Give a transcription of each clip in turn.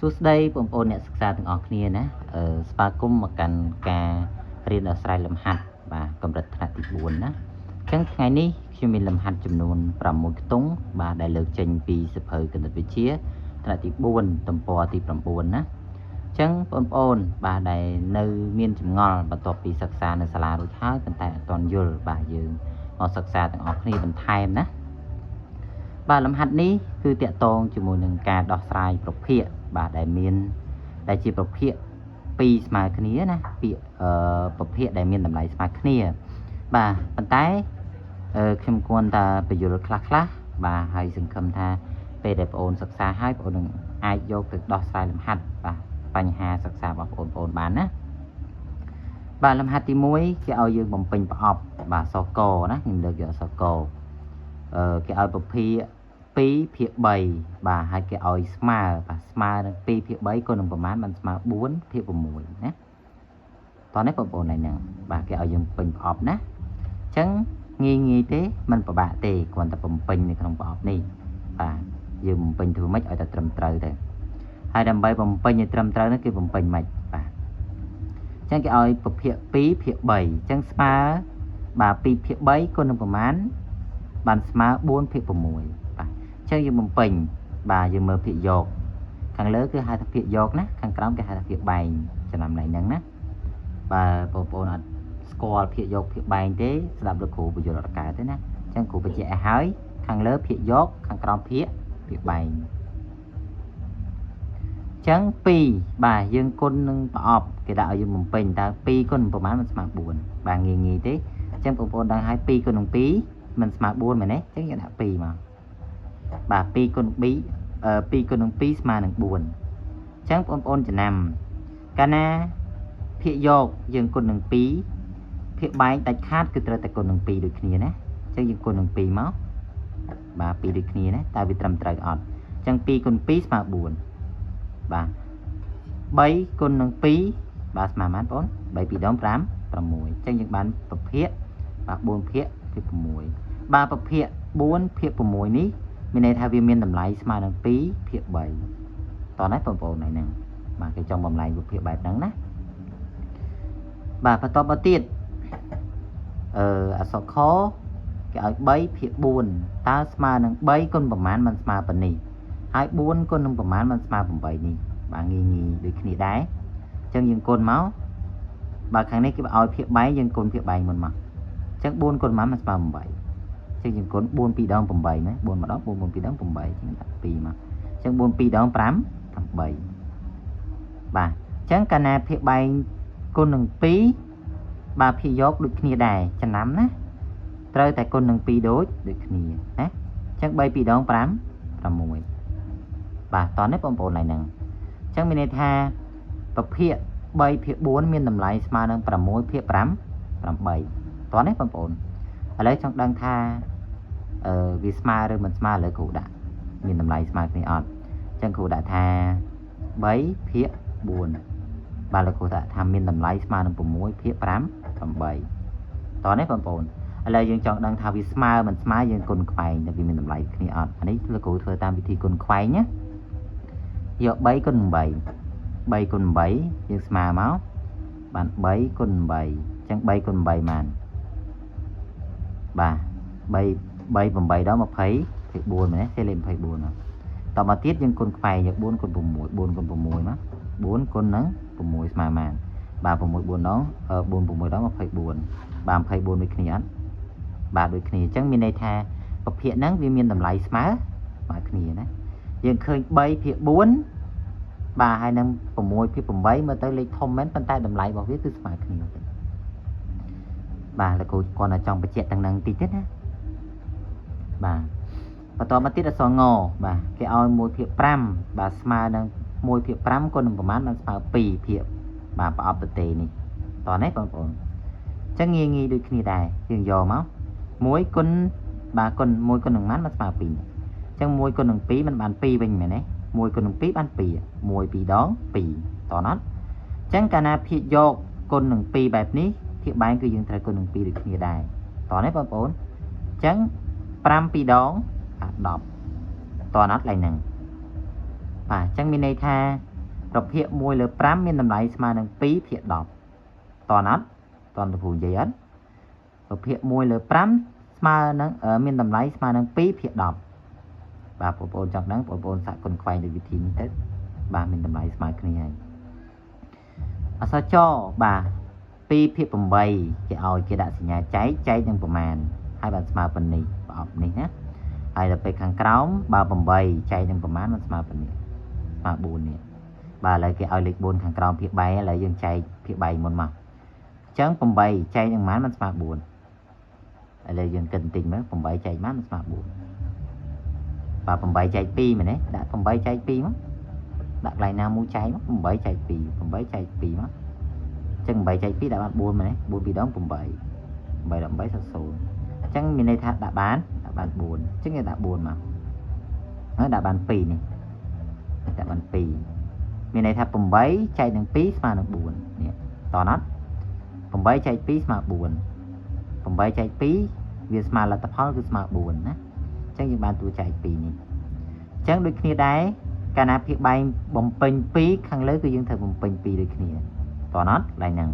សួស្តីបងប្អូនអ្នកសិក្សាទាំងអស់គ្នាណាស្វាគមន៍មកកាន់ការរៀនអាស្រ័យលំហាត់បាទកម្រិតថ្នាក់ទី4ណាអញ្ចឹងថ្ងៃនេះខ្ញុំមានលំហាត់ចំនួន6ខ្ទង់បាទដែលលើកចេញពីសៀវភៅគណិតវិទ្យាថ្នាក់ទី4ទំព័រទី9ណាអញ្ចឹងបងប្អូនបាទដែលនៅមានចម្ងល់បន្ទាប់ពីសិក្សានៅសាលារួចហើយប៉ុន្តែអត់ទាន់យល់បាទយើងមកសិក្សាទាំងអស់គ្នាបន្ថែមណាបាទលំហាត់នេះគឺតាក់ទងជាមួយនឹងការដោះស្រាយប្រភេទបាទដែលជាប្រភេទ2ស្មើគ្នាណាពាក្យប្រភេទដែលមានតម្លៃស្មើគ្នាបាទប៉ុន្តែខ្ញុំគួរតែបញ្យល់ខ្លះបាទហើយសង្ឃឹមថាពេលដែលបងប្អូនសិក្សាហើយបងប្អូននឹងអាចយកទៅដោះស្រាយលំហាត់បាទបញ្ហាសិក្សារបស់បងប្អូនបានណាបាទលំហាត់ទី1គេឲ្យយើងបំពេញប្រអប់បាទសកណាខ្ញុំលើកយកសកគេឲ្យប្រភេទ2ភាគ3បាទហើយគេឲ្យស្មើបាទស្មើនឹង2ភាគ3គុណនឹងប្រមាណបានស្មើ4ភាគ6ណាតោះនេះបងប្អូនហ្នឹងបាទគេឲ្យយើងពេញប្រអប់ណាអញ្ចឹងងាយទេមិនពិបាកទេគ្រាន់តែបំពេញនៅក្នុងប្រអប់នេះបាទយើងបំពេញធ្វើម៉េចឲ្យតែត្រឹមត្រូវទៅហើយដើម្បីបំពេញឲ្យត្រឹមត្រូវនោះគឺបំពេញម៉េចបាទអញ្ចឹងគេឲ្យប្រភេទ2ភាគ3អញ្ចឹងស្មើបាទ2ភាគ3គុណនឹងប្រមាណបានស្មើ4ភាគ6បាទអញ្ចឹងយើងបំពេញបាទយើងមើលភាគយកខាងលើគឺហៅថាភាគយកណាខាងក្រោមគេហៅថាភាគបែងចំណាំណៃហ្នឹងណាបាទបងប្អូនអត់ស្គាល់ភាគយកភាគបែងទេស្ដាប់លោកគ្រូបញ្យល់អត់កើតទេណាអញ្ចឹងគ្រូបញ្ជាក់ឲ្យហើយខាងលើភាគយកខាងក្រោមភាគបែងអញ្ចឹង2បាទយើងគុណនឹងប្រអប់គេដាក់ឲ្យយើងបំពេញតើ2គុណប្រមាណមិនស្មើ4បាទងាយទេអញ្ចឹងបងប្អូនដឹងហើយ2គុណនឹង2មិនស្មើ4មែនទេអញ្ចឹងយើងដាក់2មកបាទ2គុណ2គុណនឹង2ស្មើនឹង4អញ្ចឹងបងប្អូនចំណាំកាលណាភាគយកយើងគុណនឹង2ភាគបែងដាច់ខាតគឺត្រូវតែគុណនឹង2ដូចគ្នាណាអញ្ចឹងយើងគុណនឹង2មកបាទ2ដូចគ្នាណាតើវាត្រឹមត្រូវអត់អញ្ចឹង2គុណ2ស្មើ4បាទ3គុណនឹង2បាទស្មើប៉ុន្មានបង3 2ដង5 6អញ្ចឹងយើងបានប្រភេទបាទ4ភាគ6បាទប្រភេទ4ភាគ6នេះមានន័យថាវាមានតម្លៃស្មើនឹង2ភាគ3តោះណាបងប្អូនហ្នឹងបាទគេចង់បំលែងរូបភាពបែបហ្នឹងណាបាទបន្តមកទៀតអក្សរខគេឲ្យ3ភាគ4តើស្មើនឹង3គុណប្រមាណមិនស្មើប៉ុណ្នេះហើយ4គុណនឹងប្រមាណមិនស្មើ8នេះបាទងាយដូចគ្នាដែរអញ្ចឹងយើងគុណមកបាទខាងនេះគេឲ្យភាគបែងយើងគុណភាគបែងមុនមកអញ្ចឹង4គុណប្រមាណមិនស្មើ8អញ្ចឹងយើងគុណ4 2ដង8ណា4ម្ដង4 4 2ដង8អញ្ចឹងដាក់2មកអញ្ចឹង4 2ដង5 8បាទអញ្ចឹងកាលណាភាគបែងគុណនឹង2បាទភាគយកដូចគ្នាដែរចំណាំណាត្រូវតែគុណនឹង2ដូចគ្នាណាអញ្ចឹង3 2ដង5 6បាទតោះនេះបងប្អូនឡើយហ្នឹងអញ្ចឹងមានន័យថាប្រភេទ3ភាគ4មានតម្លៃស្មើនឹង6ភាគ5 8តោះនេះបងប្អូនឥឡូវចង់ដឹងថាវាស្មើឬមិនស្មើឥឡូវគ្រូដាក់មានតម្លៃស្មើគ្នាអត់អញ្ចឹងគ្រូដាក់ថា3ភាគ4បាទលោកគ្រូថាមានតម្លៃស្មើនឹង6ភាគ5 8តោះនេះបងប្អូនឥឡូវយើងចង់ដឹងថាវាស្មើមិនស្មើយើងគុណខ្វែងតែវាមានតម្លៃគ្នាអត់អានេះលោកគ្រូធ្វើតាមវិធីគុណខ្វែងណាយក3គុណ8 3គុណ8យើងស្មើមកបាន3គុណ8អញ្ចឹង3គុណ8បានបាទ3 8ដល់20ភាគ4មែនទេទេលេខ24មកតមកទៀតយើងគុណខ្វែងយក4គុណ6 4គុណ6មក4គុណនឹង6ស្មើបានបាទ6 4ដង4 6ដង24បាទ24ដូចគ្នាអត់បាទដូចគ្នាអញ្ចឹងមានន័យថាប្រភេទហ្នឹងវាមានតម្លៃស្មើគ្នាណាយើងឃើញ3ភាគ4បាទហើយនឹង6ភាគ8មើលទៅលេខធំមែនប៉ុន្តែតម្លៃរបស់វាគឺស្មើគ្នាបាទលោកគ្រូគាត់តែចង់បញ្ជាក់ទាំងហ្នឹងតិចទៀតណាបាទបន្តមកទៀតអក្សរងបាទគេឲ្យ1ភាគ5បាទស្មើនឹង1ភាគ5គុណនឹងប្រមាណបានស្មើ2ភាគបាទប្រអប់ទទេនេះតោះនេះបងប្អូនអញ្ចឹងងាយដូចគ្នាដែរយើងយកមក1គុណបាទគុណ1គុណនឹងប៉ុន្មានបានស្មើ2អញ្ចឹង1គុណនឹង2มันបាន2វិញមែនទេ1គុណនឹង2បាន2 1 2ដង2តោះណាត់អញ្ចឹងកាលណាភាគយកគុណនឹង2បែបនេះភាគបែងគឺយើងត្រូវគុណនឹង2ដូចគ្នាដែរតោះនេះបងប្អូនអញ្ចឹង5 2ដង10តោះណាត់ឡើងហ្នឹង bà chẳng mình này tha rập hiện mùi lửa pram miền tầm lại mà nâng pí hiện đọc toàn ắt toàn là phù dây ắt rập hiện mùi lửa pram mà nâng ở miền tầm lại mà nâng pí hiện đọc bà bộ bồn trong nắng bộ bồn sạc con khoai được vị trí như thế bà miền tầm lại mà cái này sao cho bà pi phía bầm bay cái oi cái đã sinh nhà cháy trong bầm màn hai bạn smart bên này bảo này nhé hay làไปខាងក្រោមបើ8ចែកនឹងប្រមាណมันស្មើប៉ុណ្នេះស្មើ4នេះបាទឥឡូវគេឲ្យលេខ4ខាងក្រោមភាគ3ឥឡូវយើងចែកភាគ3មុនមកអញ្ចឹង8ចែកនឹងប៉ុន្មានมันស្មើ4ឥឡូវយើងគិតបន្តិចមើល8ចែកប៉ុន្មានมันស្មើ4បាទ8ចែក2មែនទេដាក់8ចែក2មកដាក់កន្លែងណាមួយចែកមក8ចែក2 8ចែក2មកអញ្ចឹង8ចែក2ដាក់បាន4មែនទេ4 2ដង8 8ដល់8សល់0អញ្ចឹងមានន័យថាដាក់បាន4ចឹងគេដាក់4មកហើយដាក់បាន2នេះដាក់បាន2មានន័យថា8ចែកនឹង2ស្មើនឹង4នេះតោះណា8ចែក2ស្មើ4 8ចែក2វាស្មើលទ្ធផលគឺស្មើ4ណាអញ្ចឹងយើងបានតួចែក2នេះអញ្ចឹងដូចគ្នាដែរកាលណាភាគបែងបំពេញ2ខាងលើគឺយើងត្រូវបំពេញ2ដូចគ្នាតោះណាកន្លែងហ្នឹង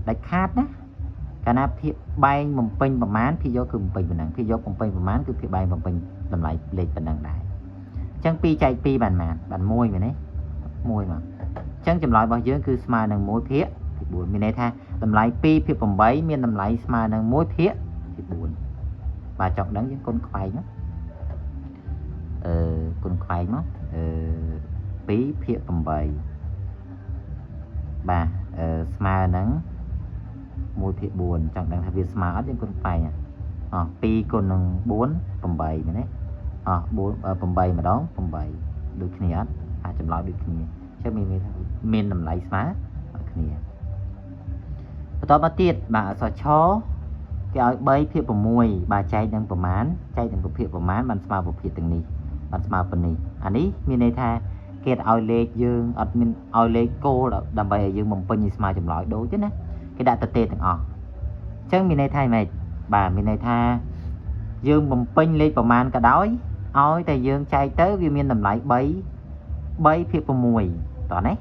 ដាច់ខាតណាកាលណាភាគបែងបំពេញប្រមាណភាគយកគឺបំពេញប៉ុណ្ណឹងភាគយកបំពេញប្រមាណគឺភាគបែងបំពេញតម្លៃលេខប៉ុណ្ណឹងដែរអញ្ចឹង2ចែក2បានប៉ុន្មានបាន1មែនទេ1មកអញ្ចឹងចម្លើយរបស់យើងគឺស្មើនឹង1ភាគ4មានន័យថាតម្លៃ2ភាគ8មានតម្លៃស្មើនឹង1ភាគ4បាទចង់ដឹងយើងគុណខ្វែងមកគុណខ្វែងមក2ភាគ8បាទស្មើនឹង1ភាគ4ចង់ដឹងថាវាស្មើអត់យើងគុណខ្វែង2គុណនឹង4 8មែនទេ8ម្ដង8ដូចគ្នាអត់អាចចម្លើយដូចគ្នាចឹងមានតម្លៃស្មើដូចគ្នាបន្តមកទៀតបាទអក្សរឆគេឲ្យ3ភាគ6បាទចែកនឹងប្រមាណចែកនឹងប្រភេទប្រមាណបានស្មើប្រភេទទាំងនេះបានស្មើប៉ុណ្នេះអានេះមានន័យថាគេឲ្យលេខយើងអត់មានឲ្យលេខគោលដើម្បីឲ្យយើងបំពេញស្មើចម្លើយដូចទេណាគេដាក់ទៅទេទាំងអស់អញ្ចឹងមានន័យថាម៉េចបាទមានន័យថាយើងបំពេញលេខប្រមាណក៏ដោយឲ្យតែយើងចែកទៅវាមានតម្លៃ3ភាគ6តោះណា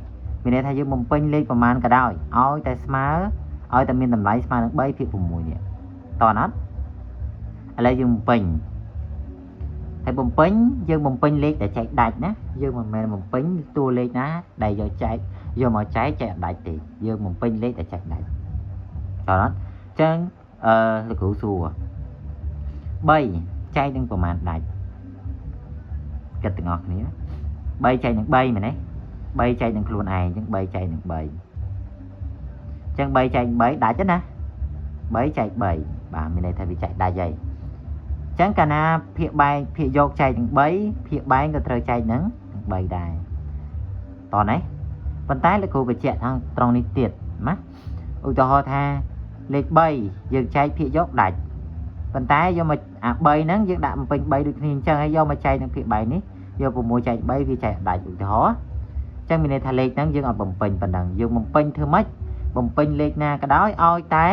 មានន័យថាយើងបំពេញលេខប្រមាណក៏ដោយឲ្យតែស្មើឲ្យតែមានតម្លៃស្មើនឹង3ភាគ6នេះតោះណាឥឡូវយើងបំពេញហើយបំពេញយើងបំពេញលេខដែលចែកដាច់ណាយើងមិនមែនបំពេញតួលេខណាដែលយកចែកយកមកចែកអត់ដាច់ទេយើងបំពេញលេខដែលចែកដាច់តោះណាអញ្ចឹងលោកគ្រូសួរ3ចែកនឹងប្រមាណដាច់គិតទាំងអស់គ្នា3ចែកនឹង3មែនទេ3ចែកនឹងខ្លួនឯងអញ្ចឹង3ចែកនឹង3អញ្ចឹង3ចែក3ដាច់ទេណា3ចែក3បាទមានន័យថាវាចែកដាច់ហើយអញ្ចឹងកាលណាភាគបែងភាគយកចែកនឹង3ភាគបែងក៏ត្រូវចែកនឹង3ដែរតោះណាប៉ុន្តែលោកគ្រូបញ្ជាក់ខាងត្រង់នេះទៀតណាឧទាហរណ៍ថាលេខ3យើងចែកភាគយកដាច់ប៉ុន្តែយកមកអា3ហ្នឹងយើងដាក់បំពេញ3ដូចគ្នាអញ្ចឹងហើយយកមកចែកនឹងភាគបែងនេះយក6ចែក3វាចែកដាច់ឧទាហរណ៍អញ្ចឹងមានន័យថាលេខហ្នឹងយើងអត់បំពេញប៉ុណ្ណឹងយើងបំពេញធ្វើម៉េចបំពេញលេខណាក៏ដោយឲ្យតែ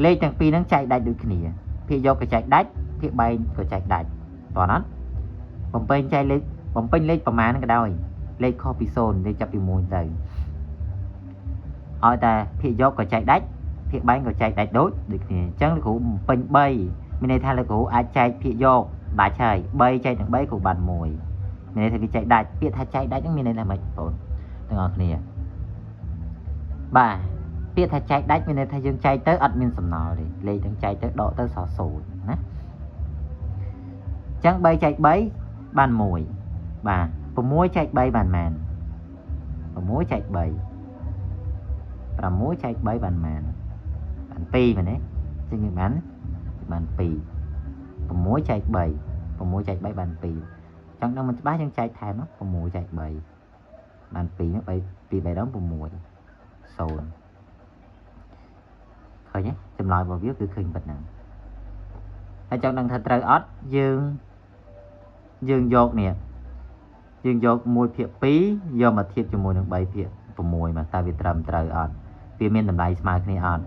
លេខទាំងពីរហ្នឹងចែកដាច់ដូចគ្នាភាគយកក៏ចែកដាច់ភាគបែងក៏ចែកដាច់តោះណាបំពេញចែកលេខបំពេញលេខប្រមាណក៏ដោយលេខខុសពី0លេខចាប់ពី1ទៅឲ្យតែភាគយកក៏ចែកដាច់ភាគបែងក៏ចែកដាច់ដូចគ្នាអញ្ចឹងលោកគ្រូបំពេញ3មានន័យថាលោកគ្រូអាចចែកភាគយកដាច់ហើយ3ចែកនឹង3គ្រូបាន1មានន័យថាវាចែកដាច់ពាក្យថាចែកដាច់ហ្នឹងមានន័យថាម៉េចបងប្អូនទាំងអស់គ្នាបាទពាក្យថាចែកដាច់មានន័យថាយើងចែកទៅអត់មានសំណល់ទេលេខទាំងចែកទៅដកទៅសល់0ណាអញ្ចឹង3ចែក3បាន1បាទ6ចែក3បានម៉ាន6ចែក3 6ចែក3បានម៉ានបាន2មែនទេចឹងយើងបាន2 6ចែក3 6ចែក3បាន2ចង់ដឹងមិនច្បាស់យើងចែកថែម6ចែក3បាន2 2 3ដង6 0ឃើញទេចម្លើយរបស់វាគឺឃើញប៉ុណ្ណឹងហើយចង់ដឹងថាត្រូវអត់យើងយកនេះយើងយក1ភាគ2យកមកធៀបជាមួយនឹង3ភាគ6មកតើវាត្រឹមត្រូវអត់វាមានតម្លៃស្មើគ្នាអត់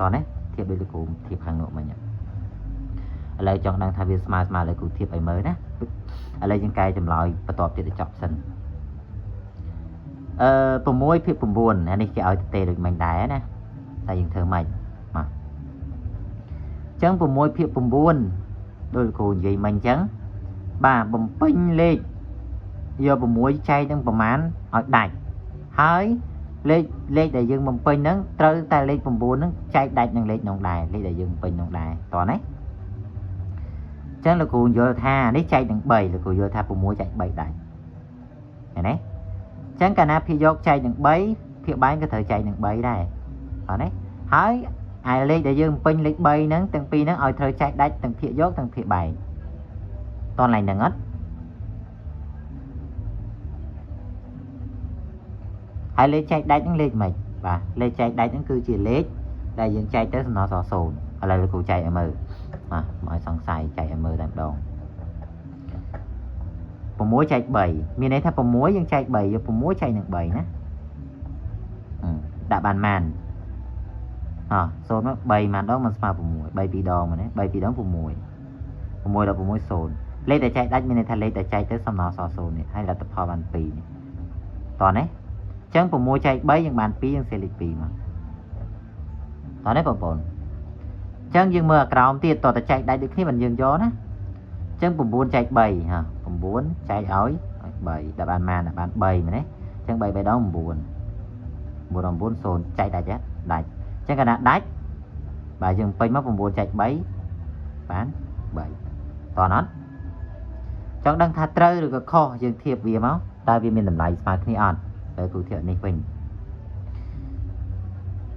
តោះណាធៀបដូចលោកគ្រូធៀបខាងនោះមិញឥឡូវចង់ដឹងថាវាស្មើលើគ្រូធៀបឲ្យមើលណា ឥឡូវយើងកែចម្លើយបន្ទាប់ទៀតទៅចប់សិន6ភាគ9អានេះគេឲ្យទេដូចមិញដែរណាតែយើងធ្វើម៉េចបាទអញ្ចឹង6ភាគ9ដូចគ្រូនិយាយមិញអញ្ចឹងបាទបំពេញលេខយក6ចែកនឹងប្រមាណឲ្យដាច់ហើយលេខដែលយើងបំពេញហ្នឹងត្រូវតែលេខ9ហ្នឹងចែកដាច់នឹងលេខនោះដែរលេខដែលយើងបំពេញនោះដែរតោះណាអញ្ចឹងលោកគ្រូយល់ថានេះចែកនឹង3លោកគ្រូយល់ថា6ចែក3ដាច់ឃើញទេអញ្ចឹងកាលណាភាគយកចែកនឹង3ភាគបែងក៏ត្រូវចែកនឹង3ដែរអត់ទេហើយឯលេខដែលយើងបំពេញលេខ3ហ្នឹងទាំងពីរហ្នឹងឲ្យត្រូវចែកដាច់ទាំងភាគយកទាំងភាគបែងតោះឡើងហ្នឹងអត់ហើយលេខចែកដាច់ហ្នឹងលេខម៉េចបាទលេខចែកដាច់ហ្នឹងគឺជាលេខដែលយើងចែកទៅសំណល់សល់0ឥឡូវលោកគ្រូចែកឲ្យមើលបាទមកឲ្យសង្ស័យចែកឲ្យមើលតែម្ដង6ចែក3មានន័យថា6យើងចែក3យក6ចែកនឹង3ណាដាក់បានម៉ាន0មក3ម៉ានដងមិនស្មើ6 3 2ដងមកណា3 2ដង6 6ដល់6 0លេខដែលចែកដាច់មានន័យថាលេខដែលចែកទៅសំណល់សល់0នេះហើយលទ្ធផលបាន2នេះតោះណាអញ្ចឹង6ចែក3យើងបាន2យើងសេលេខ2មកតោះនេះបងប្អូនអញ្ចឹងយើងមើលអាក្រោមទៀតតតែចែកដាច់ដូចគ្នាមិនយើងយកណាអញ្ចឹង9ចែក39ចែកឲ្យ3ដល់បានម៉ានដល់បាន3មែនទេអញ្ចឹង3 3ដង9 9ដល់9 0ចែកដាច់ដាច់អញ្ចឹងកាលណាដាច់បាទយើងពេញមក9ចែក3បាន3តោះអត់ចង់ដឹងថាត្រូវឬក៏ខុសយើងធៀបវាមកតើវាមានតម្លៃស្មើគ្នាអត់ទៅគ្រូធៀបនេះវិញ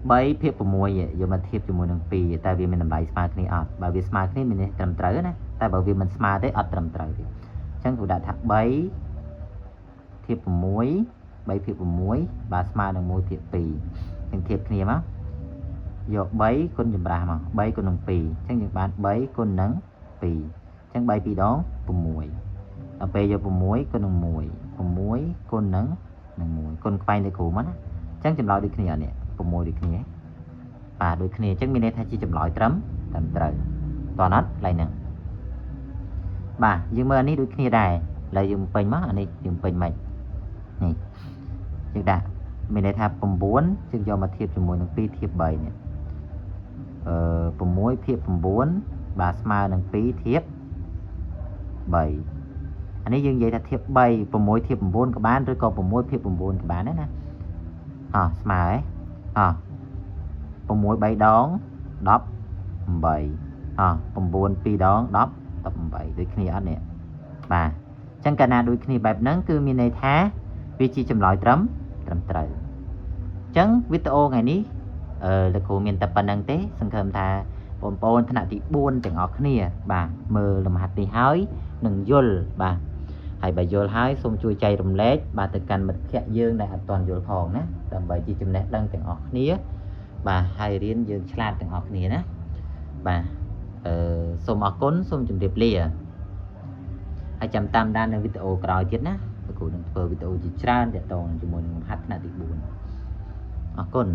3ភាគ6យកមកធៀបជាមួយនឹង2តើវាមានតម្លៃស្មើគ្នាអត់បើវាស្មើគ្នាមានត្រឹមត្រូវណាតែបើវាមិនស្មើទេអត់ត្រឹមត្រូវទេអញ្ចឹងគ្រូដាក់ថា3ធៀប6 3ភាគ6បាទស្មើនឹង1ភាគ2យើងធៀបគ្នាមកយក3គុណចម្រាស់មក3គុណនឹង2អញ្ចឹងយើងបាន3គុណនឹង2អញ្ចឹង3 2ដង6ដល់ពេលយក6គុណនឹង1 6គុណនឹង1គុណខ្វែងលើគ្រូមកណាអញ្ចឹងចម្លើយដូចគ្នាអត់នេះ6ដូចគ្នាបាទដូចគ្នាអញ្ចឹងមានន័យថាជាចម្លើយត្រឹមត្រូវតោះអត់ឡើយហ្នឹងបាទយើងមើលអានេះដូចគ្នាដែរឥឡូវយើងពេញមកអានេះយើងពេញមិននេះយើងដាក់មានន័យថា9យើងយកមកធៀបជាមួយនឹង2ធៀប3នេះ6ភាគ9បាទស្មើនឹង2ធៀប3អានេះយើងនិយាយថាធៀប3 6ធៀប9ក៏បានឬក៏6ភាគ9ក៏បានដែរណាស្មើហ៎6 3ដង18 9 2ដង18ដូចគ្នាអត់នេះបាទអញ្ចឹងកាលណាដូចគ្នាបែបហ្នឹងគឺមានន័យថាវាជាចម្លើយត្រឹមត្រូវអញ្ចឹងវីដេអូថ្ងៃនេះលោកគ្រូមានតែប៉ុណ្្នឹងទេសង្ឃឹមថាបងប្អូនថ្នាក់ទី4ទាំងអស់គ្នាបាទមើលលំហាត់នេះហើយនឹងយល់បាទហើយបើយល់ហើយសូមជួយចែករំលែកបាទទៅកាន់មិត្តភ័ក្តិយើងដែលអត់ទាន់យល់ផងណាដើម្បីជាចំណេះដឹងទាំងអស់គ្នាបាទហើយរៀនយើងឆ្លាតទាំងអស់គ្នាណាបាទសូមអរគុណសូមជម្រាបលាហើយចាំតាមដាននៅវីដេអូក្រោយទៀតណាលោកគ្រូនឹងធ្វើវីដេអូជាច្រើនទាក់ទងជាមួយនឹងលំហាត់ថ្នាក់ទី4អរគុណ